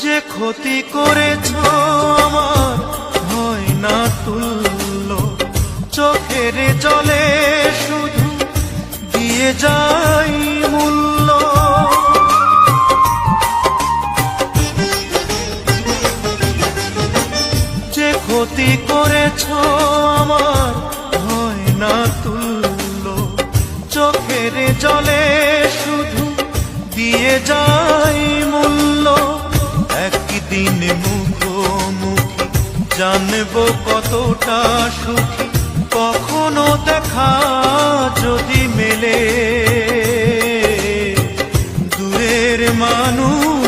যে ক্ষতি করেছ আমার হয় না তুল্য, চোখের জলে শুধু দিয়ে যাই মূল্য। যে ক্ষতি করেছ আমার হয় না তুল্য, চোখের জলে শুধু দিয়ে যাই মূল্য। একদিন মুখোমুখি জানবো কতটা সুখী, কখনো দেখা যদি মেলে দূরের মানুষ